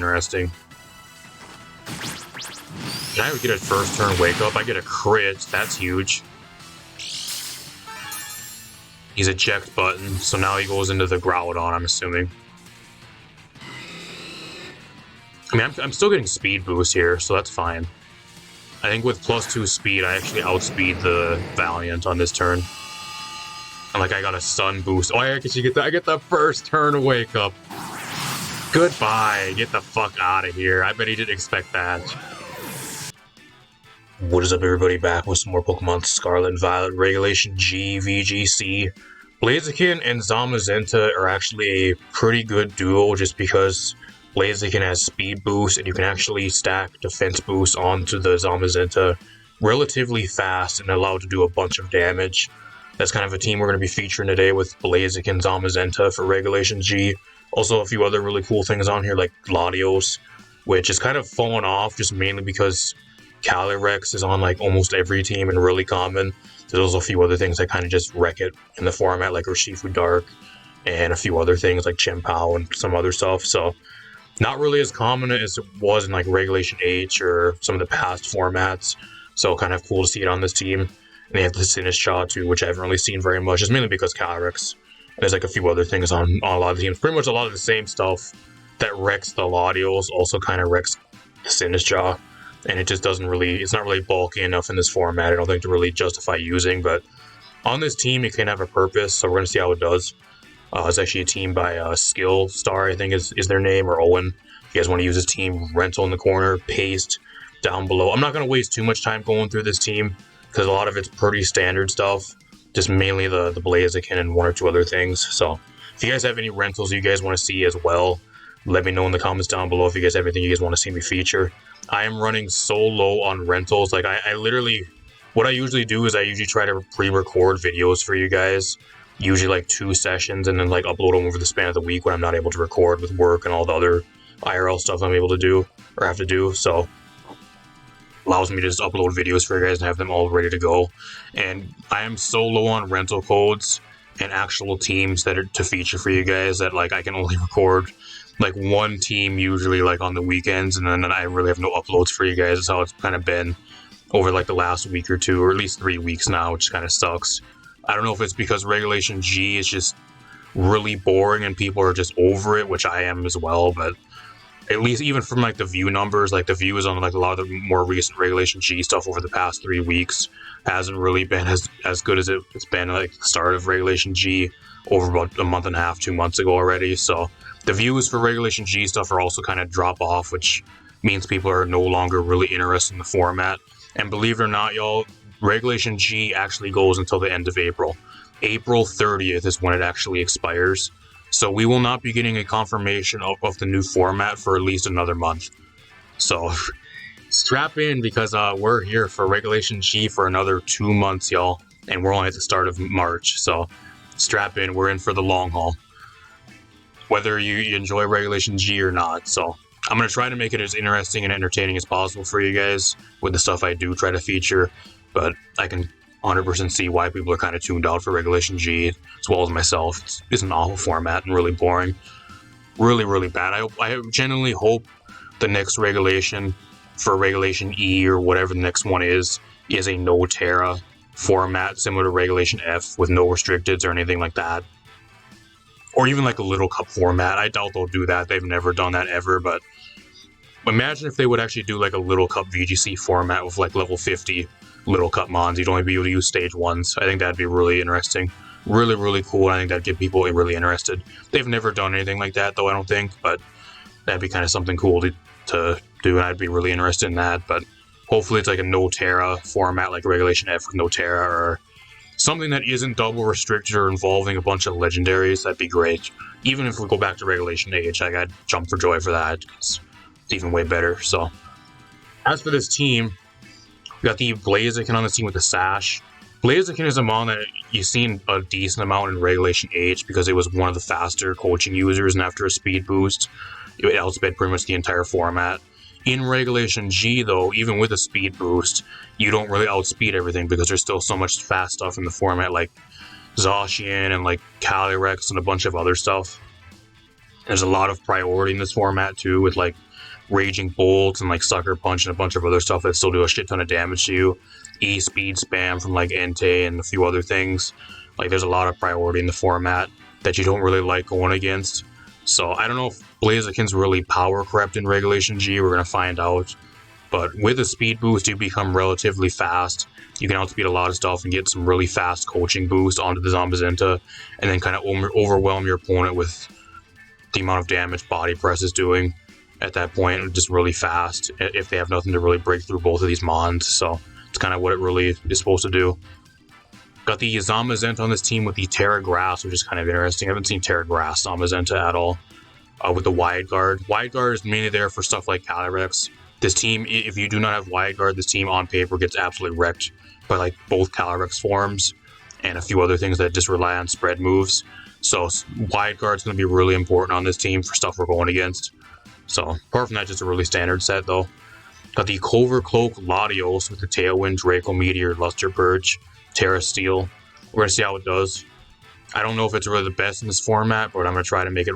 interesting. Can I get a first turn wake up? I get a crit. That's huge. He's eject button, so now he goes into the Groudon, I'm assuming. I mean, I'm still getting speed boost here, so that's fine. I think with +2 speed, I actually outspeed the Valiant on this turn. And like, I got a stun boost. Oh, I get the first turn wake up. Goodbye. Get the fuck out of here. I bet he didn't expect that. What is up, everybody? Back with some more Pokemon Scarlet and Violet Regulation G, VGC. Blaziken and Zamazenta are actually a pretty good duo just because Blaziken has speed boost and you can actually stack defense boost onto the Zamazenta relatively fast and allow it to do a bunch of damage. That's kind of a team we're going to be featuring today with Blaziken, Zamazenta for Regulation G. Also a few other really cool things on here like Latios, which is kind of fallen off just mainly because Calyrex is on like almost every team and really common. There's also a few other things that kind of just wreck it in the format like Urshifu Dark and a few other things like Chien-Pao and some other stuff. So not really as common as it was in like Regulation H or some of the past formats. So kind of cool to see it on this team. And they have the Sinistcha too, which I haven't really seen very much. It's mainly because Calyrex. There's like a few other things on a lot of the teams. Pretty much a lot of the same stuff that wrecks the Latios also kind of wrecks the Sinistcha. And it just doesn't really, it's not really bulky enough in this format, I don't think, to really justify using. But on this team, it can have a purpose, so we're going to see how it does. It's actually a team by Skill Star, I think is their name, or Owen. If you guys want to use this team, rental in the corner, paste down below. I'm not going to waste too much time going through this team, because a lot of it's pretty standard stuff. Just mainly the Blaziken and one or two other things. So if you guys have any rentals you guys want to see as well, let me know in the comments down below if you guys have anything you guys want to see me feature. I am running so low on rentals. Like I literally, what I usually do is I usually try to pre-record videos for you guys, usually like 2 sessions, and then like upload them over the span of the week when I'm not able to record with work and all the other IRL stuff I'm able to do or have to do. So allows me to just upload videos for you guys and have them all ready to go. And I am so low on rental codes and actual teams that are to feature for you guys that like I can only record like one team usually like on the weekends, and then I really have no uploads for you guys. That's how it's kind of been over like the last week or two, or at least 3 weeks now, which kind of sucks. I don't know if it's because Regulation G is just really boring and people are just over it, which I am as well, but at least even from like the view numbers, like the views on like a lot of the more recent Regulation G stuff over the past 3 weeks hasn't really been as good as it's been like the start of Regulation G over about a month and a half, 2 months ago already. So the views for Regulation G stuff are also kind of drop off, which means people are no longer really interested in the format. And believe it or not, y'all, Regulation G actually goes until the end of April. April 30th is when it actually expires. So we will not be getting a confirmation of the new format for at least another month. So strap in, because we're here for Regulation G for another 2 months, y'all. And we're only at the start of March. So strap in, we're in for the long haul, whether you enjoy Regulation G or not. So I'm going to try to make it as interesting and entertaining as possible for you guys with the stuff I do try to feature, but I can 100% see why people are kind of tuned out for Regulation G, as well as myself. It's an awful format and really boring. Really, really bad. I genuinely hope the next regulation for Regulation E or whatever the next one is a no-Terra format similar to Regulation F with no restricteds or anything like that. Or even like a Little Cup format. I doubt they'll do that. They've never done that ever, but imagine if they would actually do like a Little Cup VGC format with like level 50 Little Cup Mons. You'd only be able to use stage 1s. I think that'd be really interesting. Really, really cool. I think that'd get people really interested. They've never done anything like that though, I don't think, but that'd be kind of something cool to do, and I'd be really interested in that. But hopefully it's like a no-Terra format like Regulation F with no-Terra, or something that isn't double restricted or involving a bunch of legendaries. That'd be great. Even if we go back to Regulation H, I got jump for joy for that. It's even way better. So as for this team, we got the Blaziken on the team with the Sash. Blaziken is a mon that you've seen a decent amount in Regulation H because it was one of the faster coaching users, and after a speed boost, it outsped pretty much the entire format. In Regulation G, though, even with a speed boost, you don't really outspeed everything because there's still so much fast stuff in the format, like Zacian and like Calyrex and a bunch of other stuff. There's a lot of priority in this format too, with like Raging Bolt and like Sucker Punch and a bunch of other stuff that still do a shit ton of damage to you. E-Speed Spam from like Entei and a few other things. Like there's a lot of priority in the format that you don't really like going against. So I don't know if Blaziken's really power crept in Regulation G. We're going to find out. But with a speed boost, you become relatively fast. You can outspeed a lot of stuff and get some really fast coaching boost onto the Zamazenta, and then kind of overwhelm your opponent with the amount of damage Body Press is doing at that point, just really fast, if they have nothing to really break through both of these mons. So it's kind of what it really is supposed to do. Got the Zamazenta on this team with the Terra Grass, which is kind of interesting. I haven't seen Terra Grass Zamazenta at all. With the Wide Guard. Wide Guard is mainly there for stuff like Calyrex. This team, if you do not have Wide Guard, this team on paper gets absolutely wrecked by like both Calyrex forms and a few other things that just rely on spread moves. So Wide Guard's going to be really important on this team for stuff we're going against. So apart from that, just a really standard set though. Got the Clover Cloak Latios with the Tailwind, Draco Meteor, Luster Purge, Terra Steel. We're going to see how it does. I don't know if it's really the best in this format, but I'm going to try to make it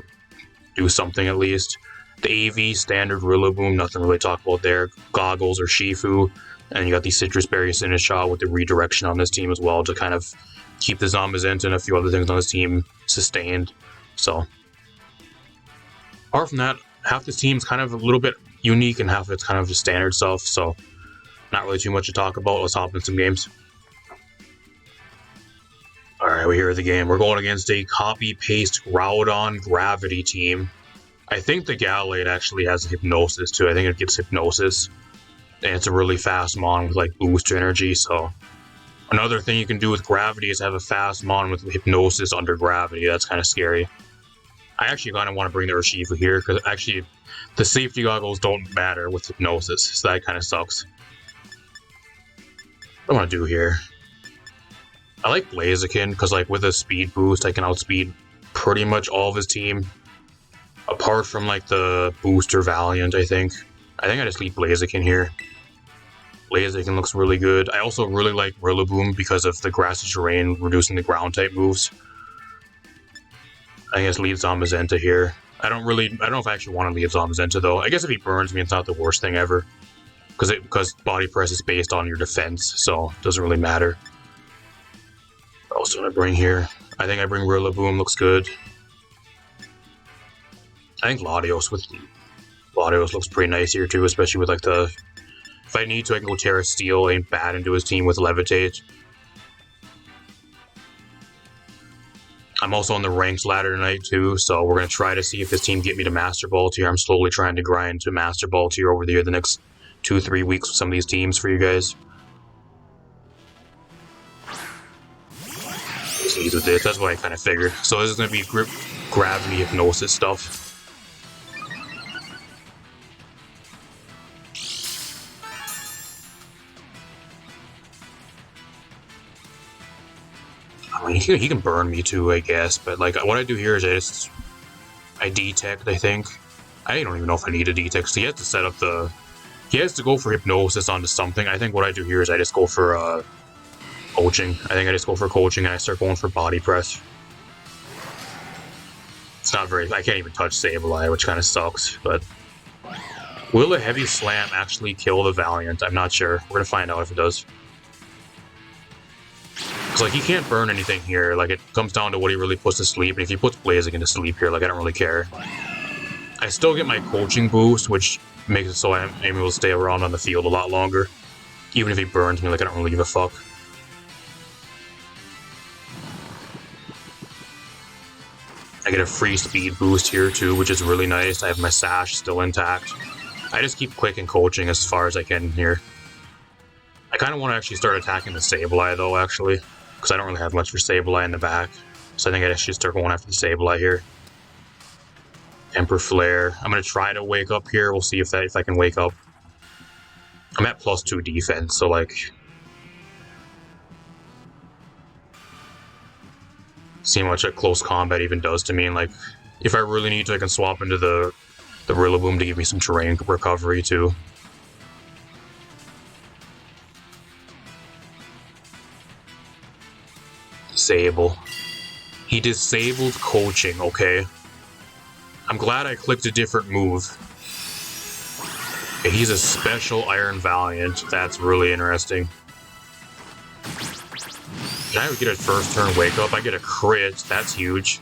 do something at least. The AV Standard Rillaboom, nothing really to talk about there. Goggles or Shifu. And you got the Citrus Berry Sinistcha with the redirection on this team as well to kind of keep the Zamazenta and a few other things on this team sustained. So, apart from that, half this team's kind of a little bit unique and half it's kind of just standard stuff. So, not really too much to talk about. Let's hop in some games. Alright, we're here at the game. We're going against a copy-paste Groudon Gravity team. I think the Gallade actually has Hypnosis too. I think it gets Hypnosis. And it's a really fast mon with like boost energy, so... Another thing you can do with Gravity is have a fast mon with Hypnosis under Gravity. That's kind of scary. I actually kind of want to bring the Urshifu here, because actually the safety goggles don't matter with Hypnosis, so that kind of sucks. What do I want to do here? I like Blaziken, because like with a speed boost, I can outspeed pretty much all of his team. Apart from like the Booster Valiant, I think. I just leave Blaziken here. Blaziken looks really good. I also really like Rillaboom because of the grassy terrain reducing the ground type moves. I guess leave Zamazenta here. I don't know if I actually want to leave Zamazenta though. I guess if he burns me, it's not the worst thing ever. Because Body Press is based on your defense, so it doesn't really matter. What else do I bring here? I think I bring Rillaboom, looks good. I think Latios looks pretty nice here too, especially with like the... If I need to, I can go Terra Steel, ain't bad into his team with Levitate. I'm also on the ranked ladder tonight too, so we're going to try to see if this team get me to Master Ball tier. I'm slowly trying to grind to Master Ball tier over the next 2-3 weeks with some of these teams for you guys. Just ease with this, that's what I kind of figured. So this is going to be Gravity Hypnosis stuff. I mean, he can burn me too, I guess, but like what I do here is I detect, I think. I don't even know if I need a detect, so he has to set up he has to go for Hypnosis onto something. I think what I do here is I just go for coaching. I think I just go for coaching and I start going for Body Press. It's not very, I can't even touch Sableye, which kind of sucks, but... Will a Heavy Slam actually kill the Valiant? I'm not sure. We're gonna find out if it does. Because, like, he can't burn anything here. Like, it comes down to what he really puts to sleep. And if he puts Blaziken to sleep here, like, I don't really care. I still get my coaching boost, which makes it so I'm able to stay around on the field a lot longer. Even if he burns me, like, I don't really give a fuck. I get a free speed boost here, too, which is really nice. I have my Sash still intact. I just keep quick and coaching as far as I can here. I kind of want to actually start attacking the Sableye, though, actually. Because I don't really have much for Sableye in the back. So I think I should start going after the Sableye here. Emperor Flare. I'm going to try to wake up here. We'll see if I can wake up. I'm at +2 defense, so like... See how much a close combat even does to me. And like, if I really need to, I can swap into the Rillaboom to give me some terrain recovery, too. Disable. He disabled coaching, okay. I'm glad I clicked a different move. Okay, he's a special Iron Valiant. That's really interesting. Can I get a first turn wake up? I get a crit. That's huge.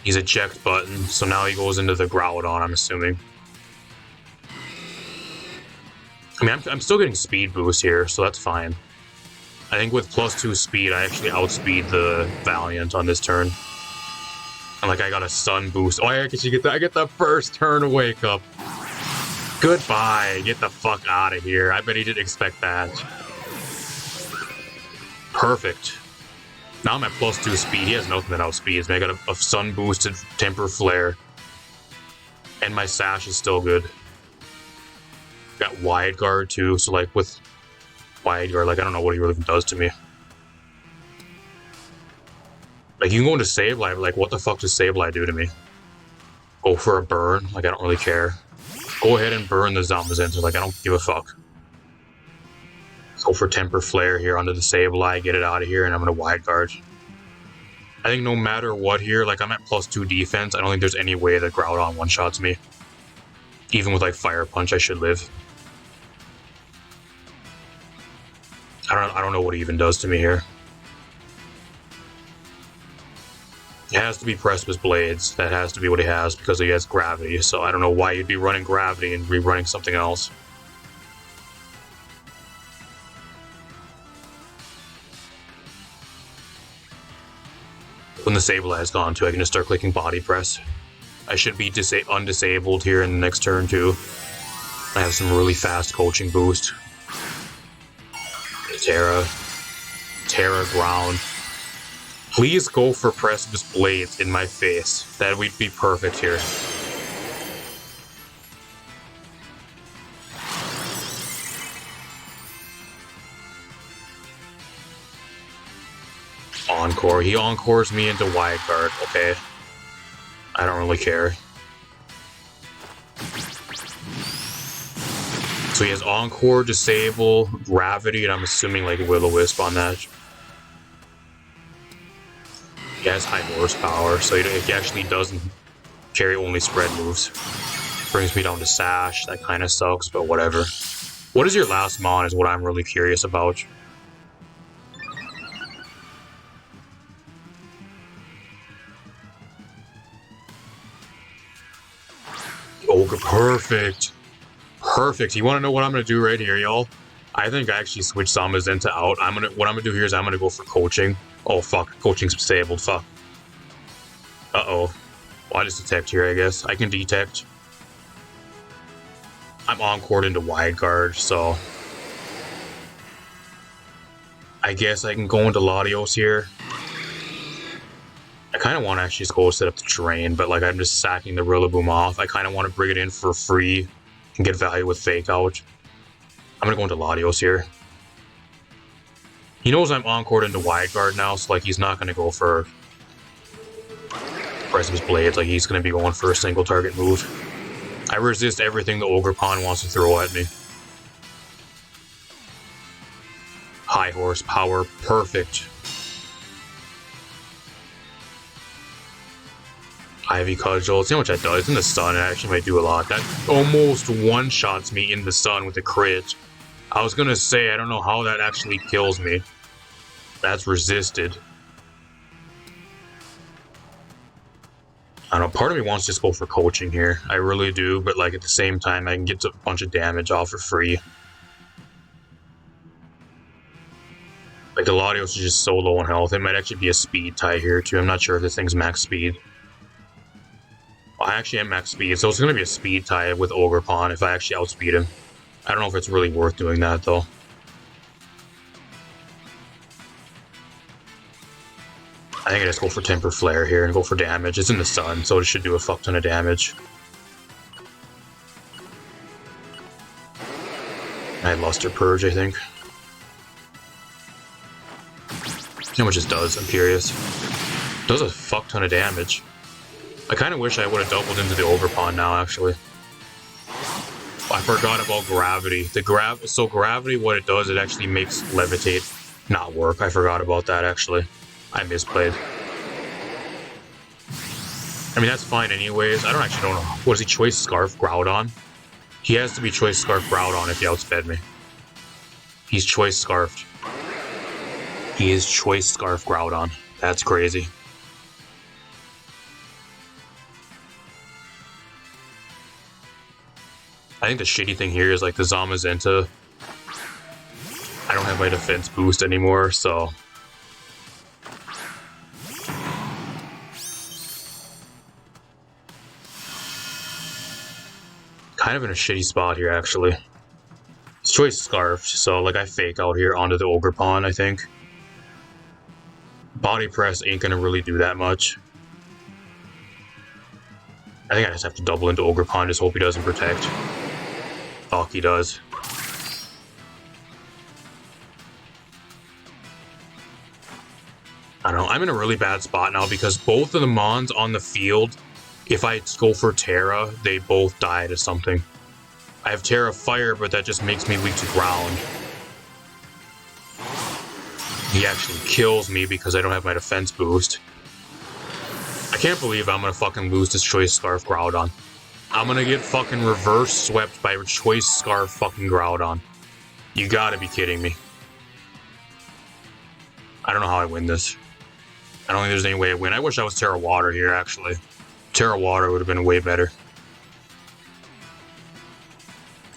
He's eject button, so now he goes into the Groudon, I'm assuming. I mean, I'm still getting speed boost here, so that's fine. I think with +2 speed, I actually outspeed the Valiant on this turn. And like I got a Sun boost. Oh, I actually get I get the first turn wake up. Goodbye. Get the fuck out of here. I bet he didn't expect that. Perfect. Now I'm at +2 speed. He has nothing that outspeeds me. I got a Sun boosted Temper Flare. And my Sash is still good. Got Wide Guard too, so like with Wide Guard, like I don't know what he really does to me. Like you can go into Sableye, but like what the fuck does Sableye do to me? Go for a burn? Like I don't really care. Go ahead and burn the Zamazenta, like I don't give a fuck. Go for Temper Flare here onto the Sableye, get it out of here, and I'm gonna Wide Guard. I think no matter what here, like I'm at +2 defense, I don't think there's any way that Groudon one-shots me. Even with like Fire Punch, I should live. I don't know what he even does to me here. It has to be Precipice Blades. That has to be what he has because he has Gravity. So I don't know why you'd be running Gravity and rerunning something else. When the Sableye is gone too, I can just start clicking Body Press. I should be undisabled here in the next turn too. I have some really fast coaching boost. Terra Ground. Please go for Precipice Blades in my face. That would be perfect here. Encore. He encores me into Wide Guard. Okay. I don't really care. So he has Encore, Disable, Gravity, and I'm assuming like Will-O-Wisp on that. He has high horsepower, so he actually doesn't carry only spread moves. Brings me down to Sash, that kind of sucks, but whatever. What is your last mon is what I'm really curious about. Ogre, perfect. Perfect. You want to know what I'm going to do right here, y'all? I think I actually switched Zamazenta out. What I'm going to do here is I'm going to go for coaching. Oh, fuck. Coaching's disabled. Fuck. Uh-oh. Well, I just detect here, I guess. I can detect. I'm encored into Wide Guard, so... I guess I can go into Latios here. I kind of want to actually just go set up the terrain, but like I'm just sacking the Rillaboom off. I kind of want to bring it in for free and get value with Fake Out. I'm going to go into Latios here. He knows I'm encored into Wide Guard now, so like he's not going to go for Precipice Blades. Like he's going to be going for a single target move. I resist everything the Ogerpon wants to throw at me. High horsepower, perfect. Ivy Cudgel, see how much that does. In the sun, it actually might do a lot. That almost one-shots me in the sun with a crit. I was gonna say, I don't know how that actually kills me. That's resisted. I don't know, part of me wants to just go for coaching here. I really do, but like at the same time, I can get a bunch of damage off for free. Like the Latios is just so low on health. It might actually be a speed tie here too. I'm not sure if this thing's max speed. I actually am max speed, so it's going to be a speed tie with Ogerpon if I actually outspeed him. I don't know if it's really worth doing that, though. I think I just go for Temper Flare here and go for damage. It's in the sun, so it should do a fuck ton of damage. I had Luster Purge, I think. See how much this does, I'm curious. It does a fuck ton of damage. I kind of wish I would have doubled into the Ogerpon now, actually. I forgot about Gravity. So Gravity, what it does, it actually makes Levitate not work. I forgot about that, actually. I misplayed. I mean, that's fine anyways. I don't actually know. What is he, Choice Scarf Groudon? He has to be Choice Scarf Groudon if he outsped me. He's Choice Scarfed. He is Choice Scarf Groudon. That's crazy. I think the shitty thing here is like the Zamazenta. I don't have my defense boost anymore, so... Kind of in a shitty spot here, actually. It's Choice Scarfed, so like I fake out here onto the Ogre Pawn, I think. Body Press ain't gonna really do that much. I think I just have to double into Ogre Pawn, just hope he doesn't protect. Fuck, he does. I don't know, I'm in a really bad spot now because both of the Mons on the field, if I go for Terra, they both die to something. I have Terra Fire, but that just makes me weak to ground. He actually kills me because I don't have my defense boost. I can't believe I'm gonna fucking lose this Choice Scarf Groudon. I'm gonna get fucking reverse swept by Choice Scarf fucking Groudon. You gotta be kidding me. I don't know how I win this. I don't think there's any way I win. I wish I was Terra Water here, actually. Terra Water would have been way better.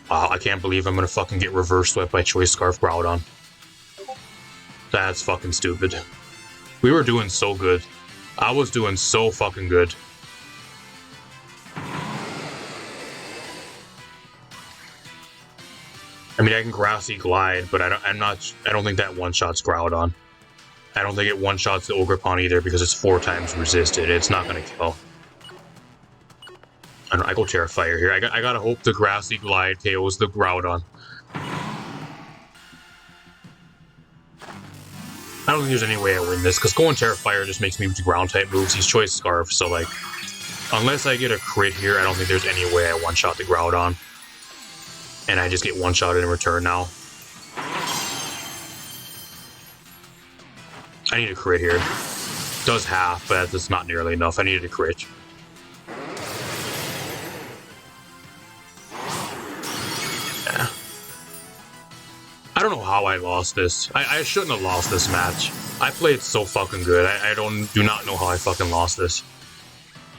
Wow, I can't believe I'm gonna fucking get reverse swept by Choice Scarf Groudon. That's fucking stupid. We were doing so good. I was doing so fucking good. I mean, I can Grassy Glide, but I don't think that one-shots Groudon. I don't think it one-shots the Ogre Pawn either because it's 4 times resisted. It's not gonna kill. I go Terra Fire here. I gotta hope the Grassy Glide KOs the Groudon. I don't think there's any way I win this, because going Terra Fire just makes me do ground-type moves. He's Choice Scarf, so, like, unless I get a crit here, I don't think there's any way I one-shot the Groudon. And I just get one-shotted in return now. I need a crit here. Does half, but that's not nearly enough. I needed a crit. Yeah. I don't know how I lost this. I shouldn't have lost this match. I played so fucking good. I do not know how I fucking lost this.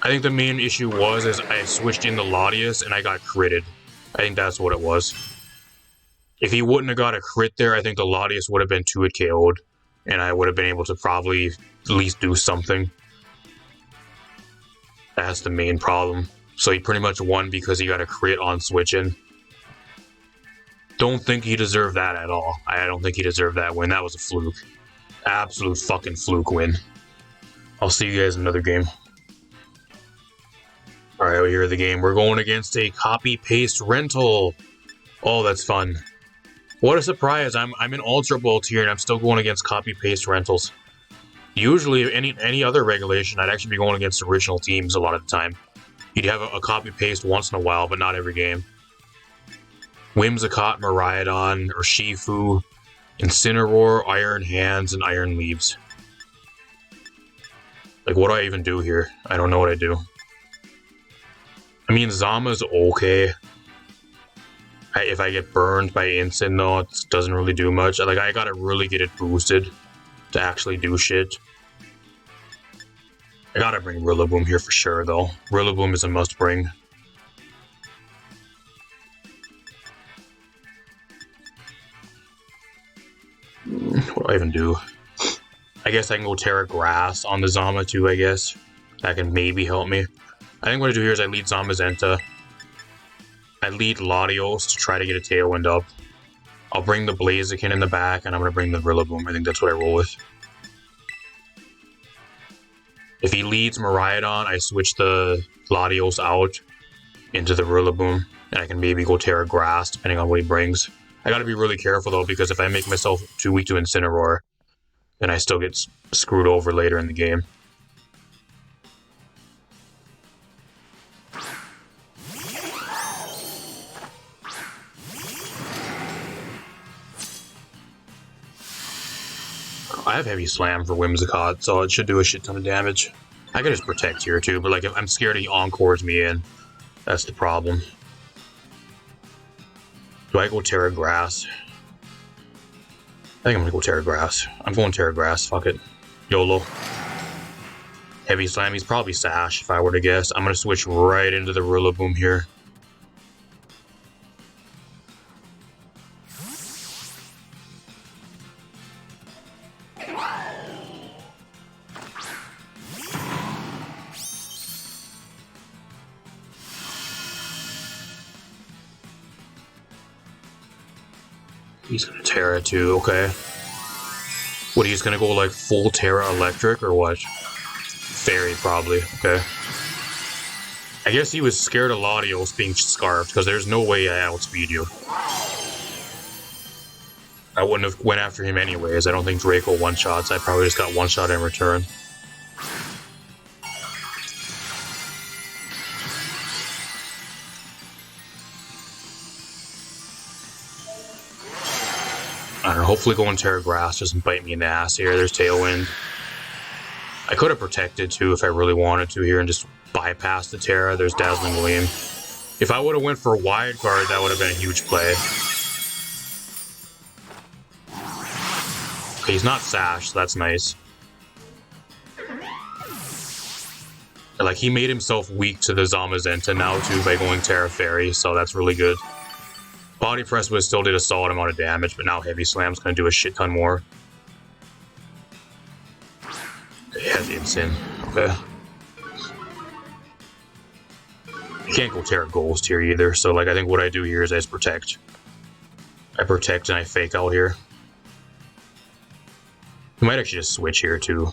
I think the main issue is I switched in the Latias and I got critted. I think that's what it was. If he wouldn't have got a crit there, I think the Latias would have been 2-hit KO'd. And I would have been able to probably at least do something. That's the main problem. So he pretty much won because he got a crit on switching. Don't think he deserved that at all. I don't think he deserved that win. That was a fluke. Absolute fucking fluke win. I'll see you guys in another game. Alright, we hear the game. We're going against a copy-paste rental. Oh, that's fun. What a surprise. I'm in Ultra Bowl tier and I'm still going against copy-paste rentals. Usually, any other regulation, I'd actually be going against original teams a lot of the time. You'd have a copy-paste once in a while, but not every game. Whimsicott, Miraidon, Urshifu, Incineroar, Iron Hands, and Iron Leaves. Like, what do I even do here? I don't know what I do. I mean, Zama's okay. If I get burned by Incin, though, it doesn't really do much. Like, I gotta really get it boosted to actually do shit. I gotta bring Rillaboom here for sure, though. Rillaboom is a must-bring. What do I even do? I guess I can go Terra Grass on the Zama, too, I guess. That can maybe help me. I think what I do here is I lead Zamazenta. I lead Latios to try to get a Tailwind up. I'll bring the Blaziken in the back, and I'm going to bring the Rillaboom. I think that's what I roll with. If he leads Miraidon, I switch the Latios out into the Rillaboom, and I can maybe go Terra Grass, depending on what he brings. I gotta be really careful, though, because if I make myself too weak to Incineroar, then I still get screwed over later in the game. I have Heavy Slam for Whimsicott, so it should do a shit ton of damage. I could just protect here too, but like if I'm scared he encores me in. That's the problem. Do I go Terra Grass? I think I'm gonna go Terra Grass. I'm going Terra Grass, fuck it. YOLO. Heavy Slam, he's probably Sash if I were to guess. I'm gonna switch right into the Rillaboom here. He's gonna Terra too, okay. What, he's gonna go like full Terra Electric or what? Fairy probably, okay. I guess he was scared of Latios being Scarfed, because there's no way I outspeed you. I wouldn't have went after him anyways. I don't think Draco one-shots. I probably just got one-shot in return. I don't know, hopefully going Terra Grass doesn't bite me in the ass here. There's Tailwind. I could have protected too if I really wanted to here and just bypass the Terra. There's Dazzling Gleam. If I would have went for Wide Guard, that would have been a huge play. Okay, he's not Sash, so that's nice. Like, he made himself weak to the Zamazenta now too by going Terra Fairy, so that's really good. Body Press would still did a solid amount of damage, but now Heavy Slam's gonna do a shit ton more. He has Insane. Okay. You can't go Terra Ghost here either, so like I think what I do here is I just protect. I protect and I fake out here. He might actually just switch here too.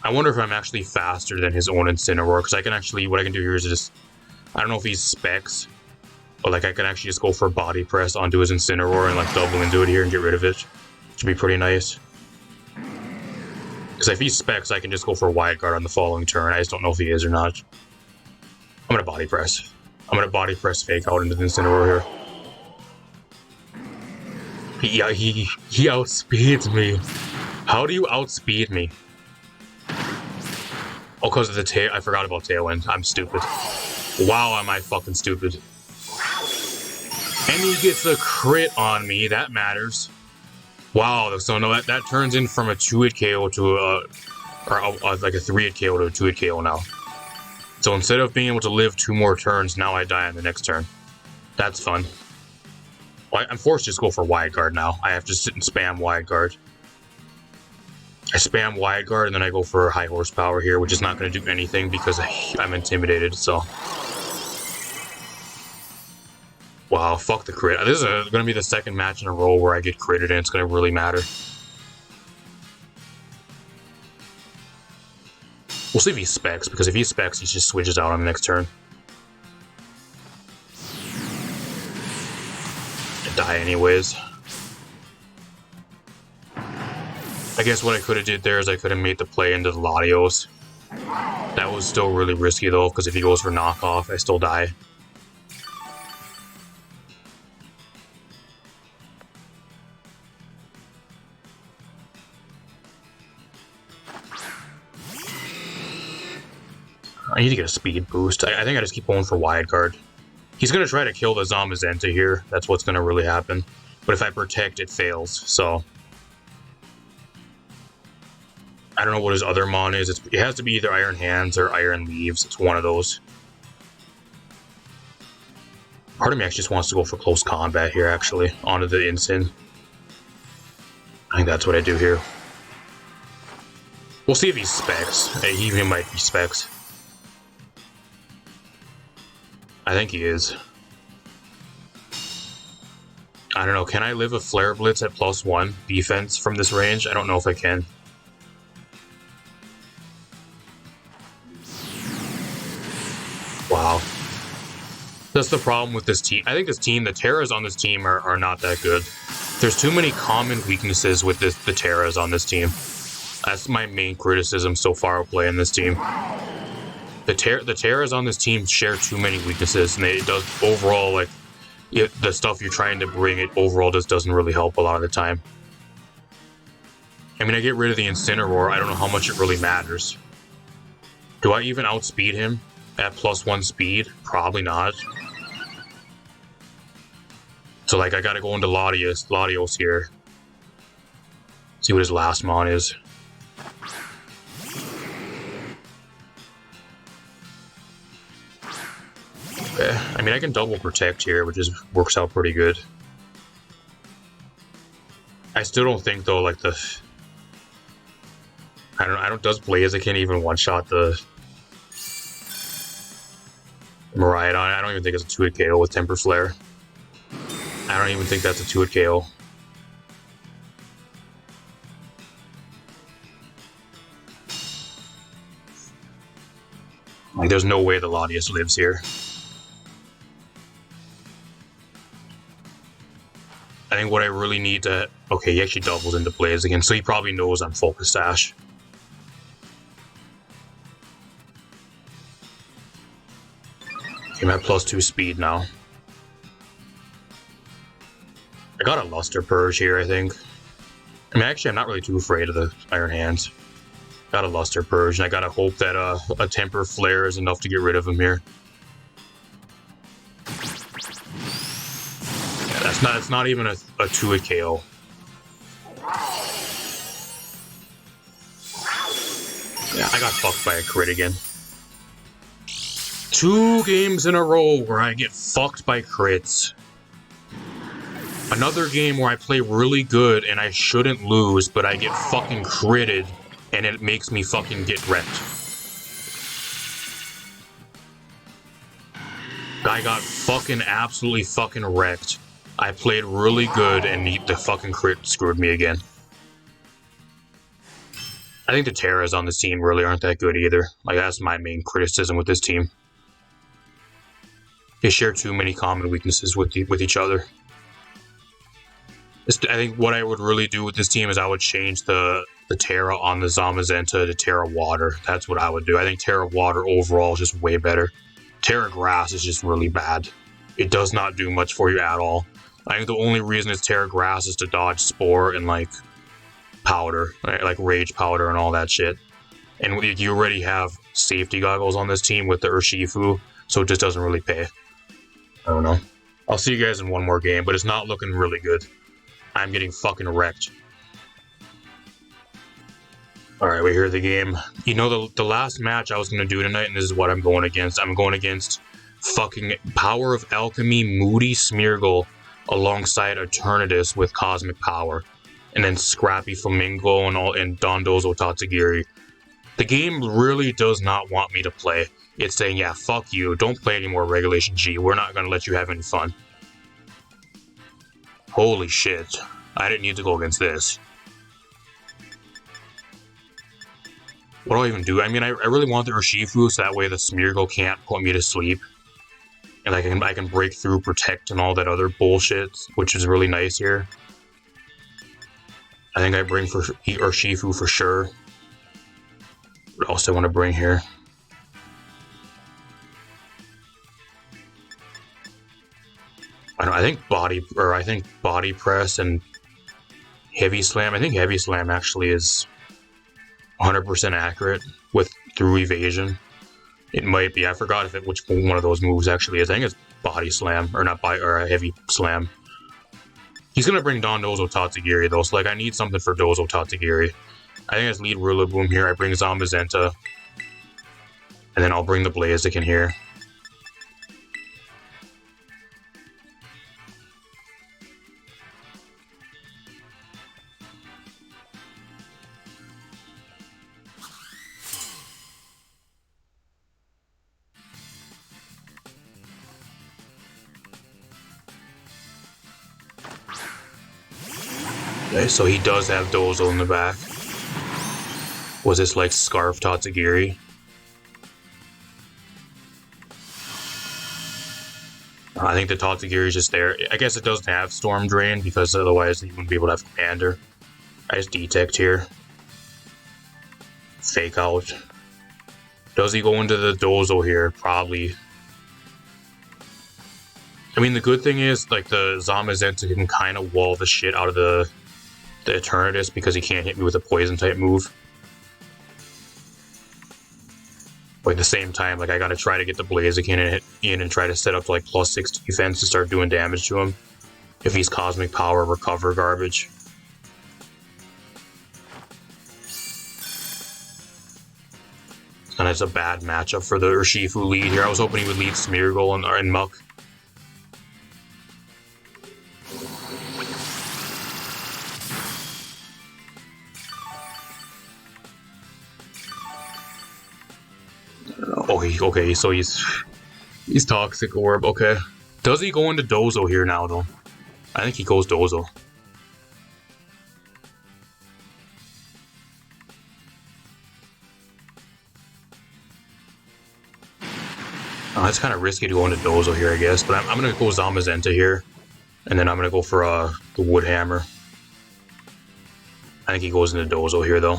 I wonder if I'm actually faster than his own Incineroar, because I can actually, what I can do here is just, I don't know if he's Specs, but like I can actually just go for Body Press onto his Incineroar and like double into it here and get rid of it. Which would be pretty nice. Because if he's Specs, I can just go for Wide Guard on the following turn. I just don't know if he is or not. I'm gonna Body Press. I'm gonna Body Press fake out into the Incineroar here. He outspeeds me. How do you outspeed me? Oh, because of the tail. I forgot about Tailwind. I'm stupid. Wow, am I fucking stupid. And he gets a crit on me. That matters. Wow, so no, that turns in from a 2-hit KO to like a 3-hit KO to a 2-hit KO now. So instead of being able to live 2 more turns, now I die on the next turn. That's fun. Well, I'm forced to just go for Wide Guard now. I have to sit and spam Wide Guard. I spam Wide Guard and then I go for High Horsepower here, which is not going to do anything because I'm intimidated, so. Wow, fuck the crit. This is going to be the second match in a row where I get critted and it's going to really matter. We'll see if he Specs, because if he Specs, he just switches out on the next turn. I die anyways. I guess what I could have did there is I could have made the play into the Latios. That was still really risky though, because if he goes for knockoff, I still die. I need to get a speed boost. I think I just keep going for Wide Guard. He's going to try to kill the Zamazenta here. That's what's going to really happen. But if I protect, it fails, so. I don't know what his other mon is. It has to be either Iron Hands or Iron Leaves. It's one of those. Part of me actually just wants to go for close combat here, actually, onto the Insane. I think that's what I do here. We'll see if he's Specs. He might be Specs. I think he is. I don't know, can I live a Flare Blitz at +1 defense from this range? I don't know if I can. Wow. That's the problem with this team. I think this team, the Terras on this team are not that good. There's too many common weaknesses with the Terras on this team. That's my main criticism so far of playing this team. The Terras on this team share too many weaknesses, and it does overall, like, the stuff you're trying to bring, it overall just doesn't really help a lot of the time. I mean, I get rid of the Incineroar, I don't know how much it really matters. Do I even outspeed him at +1 speed? Probably not. So, like, I gotta go into Latios here. See what his last mon is. Okay. I mean, I can double protect here, which just works out pretty good. I still don't think, though, like, I don't, does BLAZIKEN even one-shot the Miraidon? I don't even think it's a 2-hit KO with Temper Flare. I don't even think that's a 2-hit KO. Like, there's no way the Latios lives here. I think what I really need to... Okay, he actually doubles into BLAZIKEN, so he probably knows I'm Focus Sash. Okay, I'm at +2 speed now. I got a Luster Purge here, I think. I mean, actually, I'm not really too afraid of the Iron Hands. Got a Luster Purge, and I gotta hope that a Temper Flare is enough to get rid of him here. Yeah, it's not even a 2-hit KO. Yeah, I got fucked by a crit again. 2 games in a row where I get fucked by crits. Another game where I play really good and I shouldn't lose, but I get fucking critted and it makes me fucking get wrecked. I got fucking absolutely fucking wrecked. I played really good and the fucking crit screwed me again. I think the Terras on this team really aren't that good either. Like, that's my main criticism with this team. They share too many common weaknesses with each other. I think what I would really do with this team is I would change the Terra on the Zamazenta to Terra Water. That's what I would do. I think Terra Water overall is just way better. Terra Grass is just really bad. It does not do much for you at all. I think the only reason it's Terra Grass is to dodge Spore and, like, Powder. Like Rage Powder and all that shit. And you already have safety goggles on this team with the Urshifu, so it just doesn't really pay. I don't know. I'll see you guys in one more game, but it's not looking really good. I'm getting fucking wrecked. Alright, we hear the game. You know, the last match I was going to do tonight, and this is what I'm going against. I'm going against fucking Power of Alchemy, Moody Smeargle, alongside Eternatus with Cosmic Power. And then Scrappy Flamingo and Dondozo Tatsugiri. The game really does not want me to play. It's saying, yeah, fuck you, don't play any more Regulation G. We're not going to let you have any fun. Holy shit. I didn't need to go against this. What do I even do? I mean, I really want the Urshifu so that way the Smeargle can't put me to sleep. And I can break through, protect, and all that other bullshit, which is really nice here. I think I bring for Urshifu for sure. What else do I want to bring here? I think body press and heavy slam. I think heavy slam actually is 100% accurate through evasion. It might be. I forgot which one of those moves actually is. I think it's body slam or a heavy slam. He's gonna bring Dondozo Tatsugiri though, so like I need something for Dozo Tatsugiri. I think it's lead Rillaboom here. I bring Zamazenta, and then I'll bring the BLAZIKEN here. Okay, so he does have Dozo in the back. Was this like Scarf Tatsugiri? I think the Tatsugiri is just there. I guess it doesn't have Storm Drain because otherwise he wouldn't be able to have Commander. I just detect here. Fake out. Does he go into the Dozo here? Probably. I mean, the good thing is, like, the Zamazenta can kind of wall the shit out of the Eternatus because he can't hit me with a Poison-type move. But at the same time, like I gotta try to get the Blaziken in and try to set up to like +6 defense to start doing damage to him. If he's Cosmic Power Recover garbage. And it's a bad matchup for the Urshifu lead here. I was hoping he would lead Smeargle and Muck. Oh, okay, so he's Toxic Orb, okay. Does he go into Dozo here now, though? I think he goes Dozo. Oh, it's kind of risky to go into Dozo here, I guess, but I'm going to go Zamazenta here, and then I'm going to go for the Wood Hammer. I think he goes into Dozo here, though.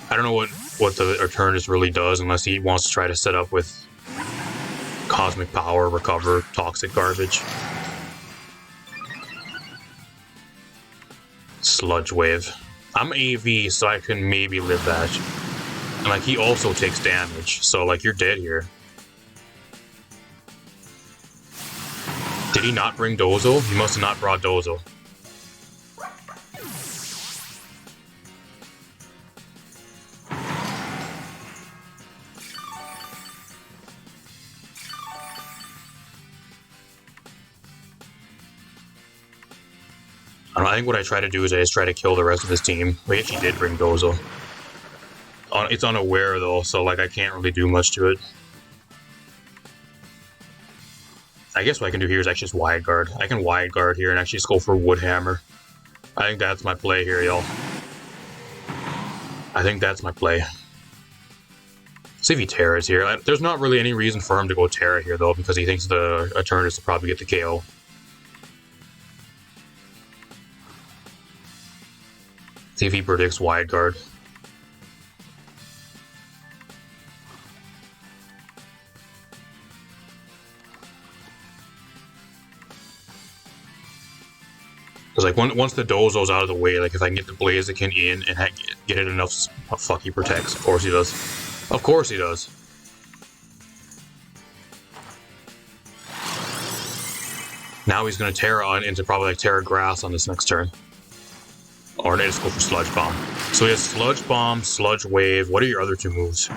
I don't know what the Eternatus really does unless he wants to try to set up with Cosmic Power, Recover, Toxic Garbage. Sludge Wave. I'm AV, so I can maybe live that. And, like, he also takes damage, so, like, you're dead here. Did he not bring Dozo? He must have not brought Dozo. I think what I try to do is I just try to kill the rest of his team. Wait, if he did bring Dozo. It's unaware, though, so, like, I can't really do much to it. I guess what I can do here is actually just Wide Guard. I can Wide Guard here and actually just go for Wood Hammer. I think that's my play here, y'all. I think that's my play. See if he Terras here. There's not really any reason for him to go Terra here, though, because he thinks the Eternatus will probably get the KO. See if he predicts Wide Guard. Because, like, once the Dozo's out of the way, like, if I can get the Blaziken in and get it enough... Oh, fuck, he protects. Of course he does. Of course he does. Now he's going to Terra on into probably, like, Terra Grass on this next turn. Or I just go for Sludge Bomb. So he has Sludge Bomb, Sludge Wave. What are your other two moves?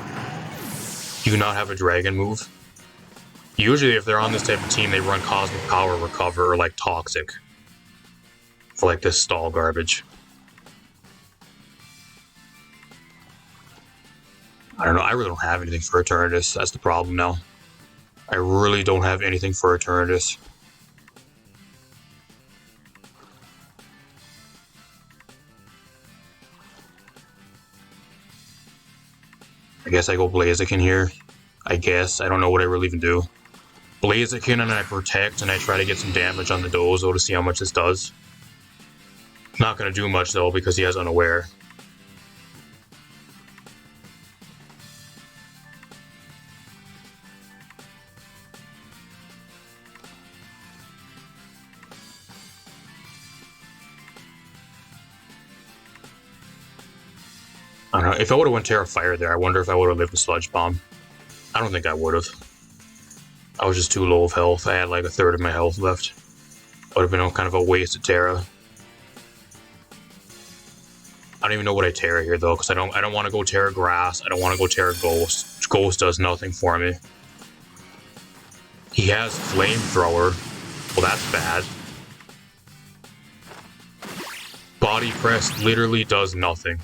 Do you not have a Dragon move? Usually, if they're on this type of team, they run Cosmic Power Recover or, like, Toxic. For, like, this stall garbage. I don't know, I really don't have anything for Eternatus. That's the problem now. I really don't have anything for Eternatus. I guess I go Blaziken here. I guess. I don't know what I really even do. Blaziken and I protect and I try to get some damage on the Dozo to see how much this does. Not going to do much, though, because he has Unaware. I don't know. If I would have went Terra Fire there, I wonder if I would have lived a Sludge Bomb. I don't think I would have. I was just too low of health. I had like a third of my health left. Would have been kind of a waste of Terra. I don't even know what I Terra here, though, because I don't want to go Terra Grass. I don't want to go Terra Ghost. Ghost does nothing for me. He has Flamethrower. Well, that's bad. Body Press literally does nothing.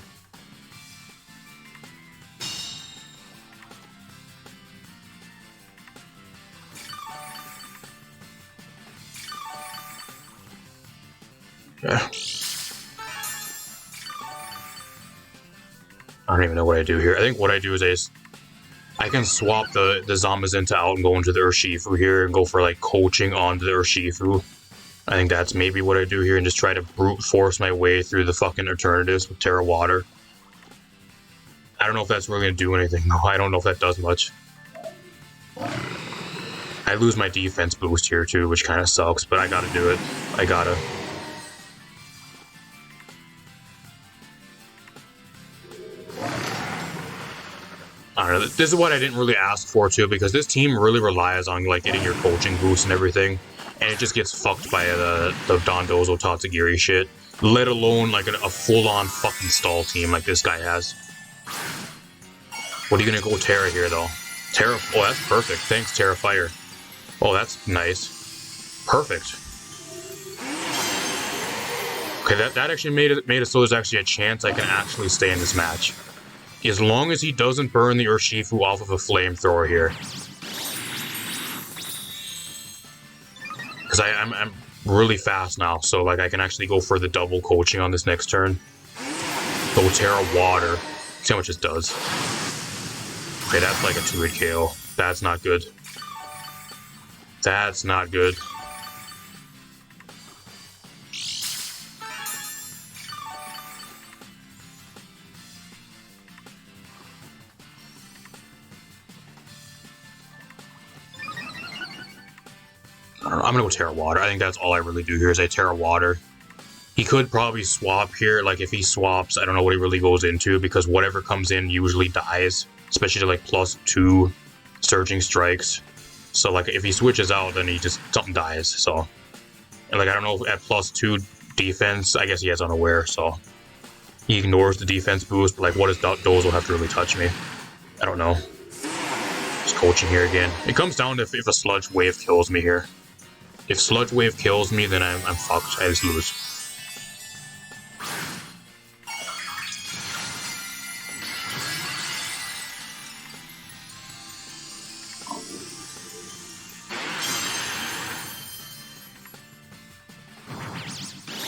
Yeah. I don't even know what I do here. I think what I do is I can swap the Zamazenta out and go into the Urshifu here and go for like coaching onto the Urshifu. I think that's maybe what I do here and just try to brute force my way through the fucking Eternatus with Terra Water. I don't know if that's really going to do anything though. I don't know if that does much. I lose my defense boost here too, which kind of sucks, but I gotta do it. I gotta. I don't know, This is what I didn't really ask for too, because this team really relies on like getting your coaching boost and everything, and it just gets fucked by the Dondozo Tatsugiri shit. Let alone like a full-on fucking stall team like this guy has. What are you gonna go Terra here though? Terra. Oh, that's perfect. Thanks, Terra Fire. Oh, that's nice. Perfect. Okay, that actually made it so there's actually a chance I can actually stay in this match. As long as he doesn't burn the Urshifu off of a flamethrower here. Because I'm really fast now, so like I can actually go for the double coaching on this next turn. Go Terra Water. See how much it does. Okay, that's like a 2-hit KO. That's not good. That's not good. I don't know, I'm gonna go Terra Water. I think that's all I really do here is I Terra Water. He could probably swap here. Like if he swaps, I don't know what he really goes into because whatever comes in usually dies, especially to like +2 surging strikes. So like if he switches out, then he just something dies. So and like I don't know if at +2 defense, I guess he has unaware, so he ignores the defense boost. But like what does Dozo have to really touch me? I don't know. Just coaching here again. It comes down to if a Sludge Wave kills me here. If Sludge Wave kills me, then I'm fucked. I just lose.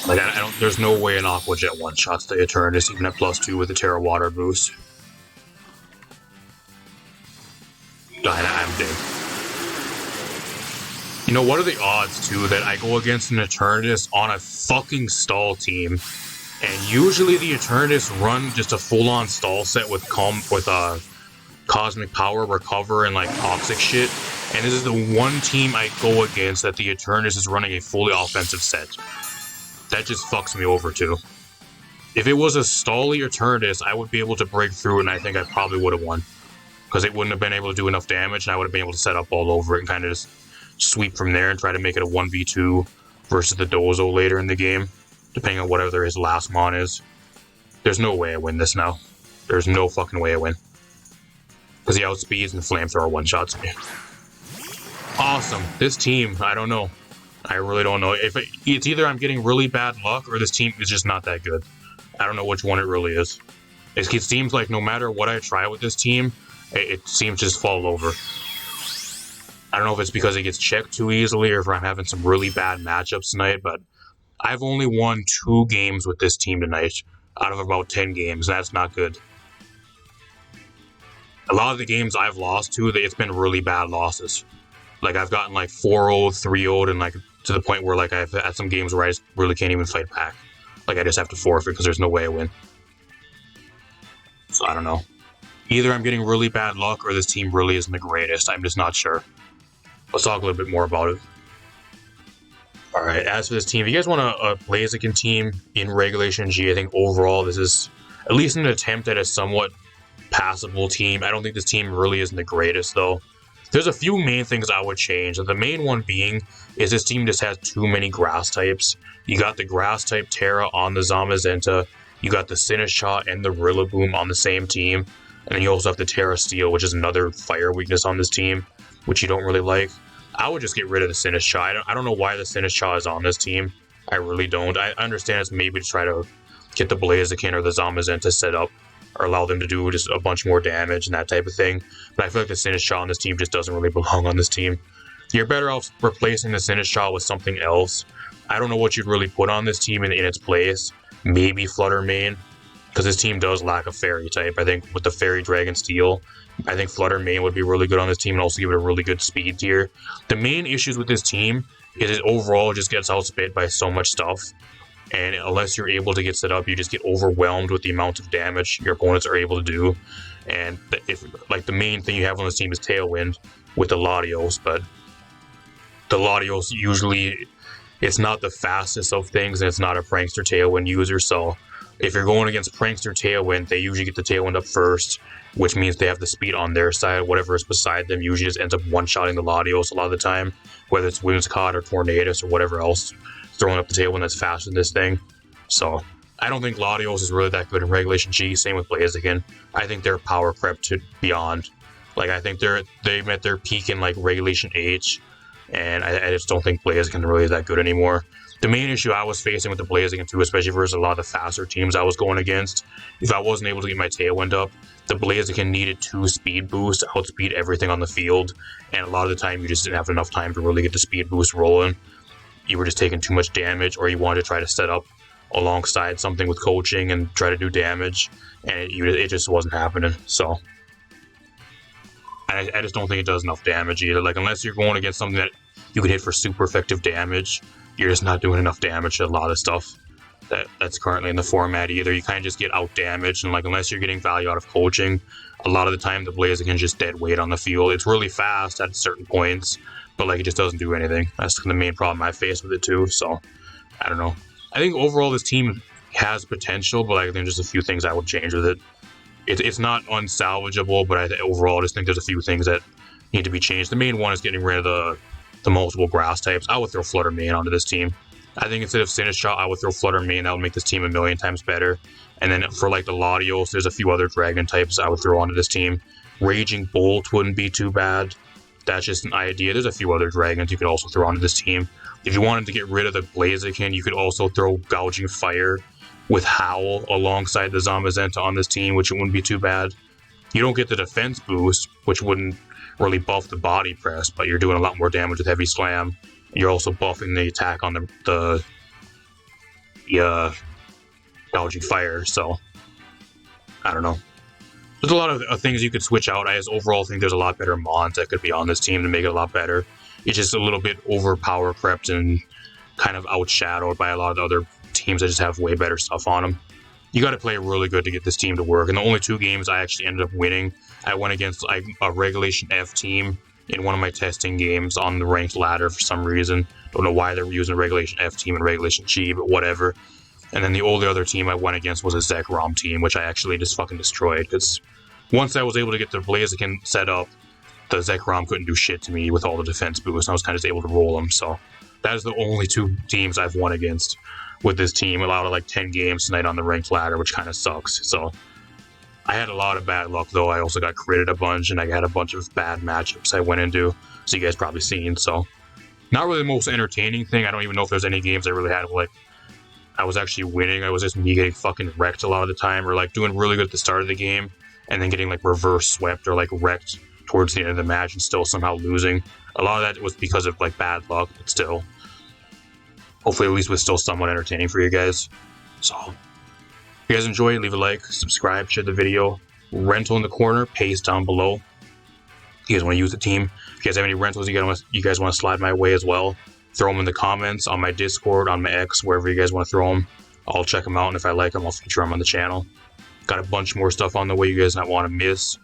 Like I don't. There's no way an Aqua Jet one-shots the Eternus even at +2 with the Terra Water boost. I'm dead. You know, what are the odds, too, that I go against an Eternus on a fucking stall team, and usually the Eternus run just a full-on stall set with Cosmic Power, Recover, and, like, toxic shit, and this is the one team I go against that the Eternus is running a fully offensive set. That just fucks me over, too. If it was a stally Eternus, I would be able to break through, and I think I probably would have won. Because it wouldn't have been able to do enough damage, and I would have been able to set up all over it and kind of just sweep from there and try to make it a 1v2 versus the Dozo later in the game, depending on whatever his last mon is. There's no way I win this now. There's no fucking way I win. Because he outspeeds and Flamethrower one-shots me. Awesome. This team, I don't know. I really don't know. It's either I'm getting really bad luck or this team is just not that good. I don't know which one it really is. It seems like no matter what I try with this team, it seems to just fall over. I don't know if it's because it gets checked too easily or if I'm having some really bad matchups tonight, but I've only won 2 games with this team tonight out of about 10 games. That's not good. A lot of the games I've lost to, it's been really bad losses. Like I've gotten like 4-0, 3-0, and like to the point where like I've had some games where I just really can't even fight back. Like I just have to forfeit because there's no way I win. So I don't know. Either I'm getting really bad luck or this team really isn't the greatest. I'm just not sure. Let's talk a little bit more about it. Alright, as for this team, if you guys want a Blaziken team in Regulation G, I think overall this is at least an attempt at a somewhat passable team. I don't think this team really isn't the greatest, though. There's a few main things I would change. The main one being is this team just has too many grass types. You got the grass type Terra on the Zamazenta. You got the Sinistcha and the Rillaboom on the same team. And then you also have the Terra Steel, which is another fire weakness on this team, which you don't really like. I would just get rid of the Sinistcha. I don't know why the Sinistcha is on this team. I really don't. I understand it's maybe to try to get the Blaziken or the Zamazenta set up, or allow them to do just a bunch more damage and that type of thing. But I feel like the Sinistcha on this team just doesn't really belong on this team. You're better off replacing the Sinistcha with something else. I don't know what you'd really put on this team in its place. Maybe Flutter Mane, because this team does lack a fairy type. I think with the Fairy Dragon Steel, I think Flutter Mane would be really good on this team and also give it a really good speed tier. The main issues with this team is it overall just gets outspit by so much stuff. And unless you're able to get set up, you just get overwhelmed with the amount of damage your opponents are able to do. And the main thing you have on this team is Tailwind with the Latios, but the Latios usually, it's not the fastest of things, and it's not a Prankster Tailwind user, so If you're going against Prankster Tailwind, they usually get the Tailwind up first, which means they have the speed on their side. Whatever is beside them usually just ends up one-shotting the Latios a lot of the time, whether it's Whimsicott or Tornadus or whatever else, throwing up the Tailwind that's faster than this thing. So I don't think Latios is really that good in Regulation G. Same with Blaziken. I think they're power crept to beyond. Like, I think they met their peak in like Regulation H, and I just don't think Blaziken really is that good anymore. The main issue I was facing with the Blaziken too, especially versus a lot of the faster teams I was going against, if I wasn't able to get my Tailwind up, the Blaziken needed 2 speed boosts to outspeed everything on the field, and a lot of the time you just didn't have enough time to really get the speed boost rolling. You were just taking too much damage, or you wanted to try to set up alongside something with coaching and try to do damage, and it just wasn't happening. So I just don't think it does enough damage either. Like, unless you're going against something that you can hit for super effective damage, you're just not doing enough damage to a lot of stuff that's currently in the format either. You kind of just get out damaged, and like, unless you're getting value out of coaching, a lot of the time the Blaziken just dead weight on the field. It's really fast at certain points, but like, it just doesn't do anything. That's the main problem I face with it too. So I don't know. I think overall this team has potential, but like, there's just a few things I would change with it. It's not unsalvageable, but overall I just think there's a few things that need to be changed. The main one is getting rid of the multiple grass types. I would throw Flutter Mane onto this team. I think instead of Sinistcha, I would throw Flutter Mane. That would make this team a million times better. And then for like the Latios, there's a few other dragon types I would throw onto this team. Raging Bolt wouldn't be too bad. That's just an idea. There's a few other dragons you could also throw onto this team. If you wanted to get rid of the Blaziken, you could also throw Gouging Fire with Howl alongside the Zamazenta on this team, which it wouldn't be too bad. You don't get the defense boost, which wouldn't really buff the body press, but you're doing a lot more damage with Heavy Slam. You're also buffing the attack on the Gouging Fire, so I don't know. There's a lot of things you could switch out. I just overall think there's a lot better Mons that could be on this team to make it a lot better. It's just a little bit overpower crept and kind of outshadowed by a lot of the other teams that just have way better stuff on them. You got to play really good to get this team to work. And the only 2 games I actually ended up winning, I went against like a Regulation F team in one of my testing games on the ranked ladder for some reason. Don't know why they were using a Regulation F team and Regulation G, but whatever. And then the only other team I went against was a Zekrom team, which I actually just fucking destroyed. Because once I was able to get the Blaziken set up, the Zekrom couldn't do shit to me with all the defense boosts. And I was kind of just able to roll them. So that is the only 2 teams I've won against with this team. Out of like 10 games tonight on the ranked ladder, which kind of sucks. So I had a lot of bad luck, though. I also got critted a bunch, and I had a bunch of bad matchups I went into, so you guys probably seen. So not really the most entertaining thing. I don't even know if there's any games I really had like I was actually winning. I was just me getting fucking wrecked a lot of the time, or like doing really good at the start of the game and then getting like reverse swept or like wrecked towards the end of the match and still somehow losing. A lot of that was because of like bad luck, but still, hopefully at least was still somewhat entertaining for you guys. So if you guys enjoy, leave a like, subscribe, share the video. Rental in the corner, paste down below. If you guys want to use the team, if you guys have any rentals you guys want to slide my way as well, throw them in the comments on my Discord, on my X, wherever you guys want to throw them. I'll check them out, and if I like them, I'll feature them on the channel. Got a bunch more stuff on the way you guys not want to miss.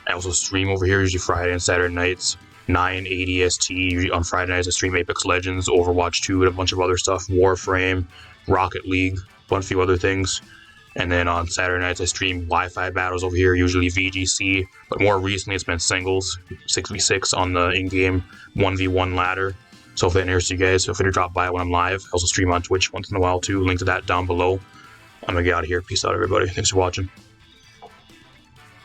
I also stream over here usually Friday and Saturday nights, 9:80 ST. Usually on Friday nights I stream Apex Legends, Overwatch 2, and a bunch of other stuff. Warframe, Rocket League, a few other things. And then on Saturday nights I stream Wi-Fi battles over here, usually VGC, but more recently it's been singles, 6v6 on the in-game 1v1 ladder. So if that interests you guys, feel free to drop by when I'm live. I also stream on Twitch once in a while too. Link to that down below. I'm gonna get out of here. Peace out, everybody. Thanks for watching.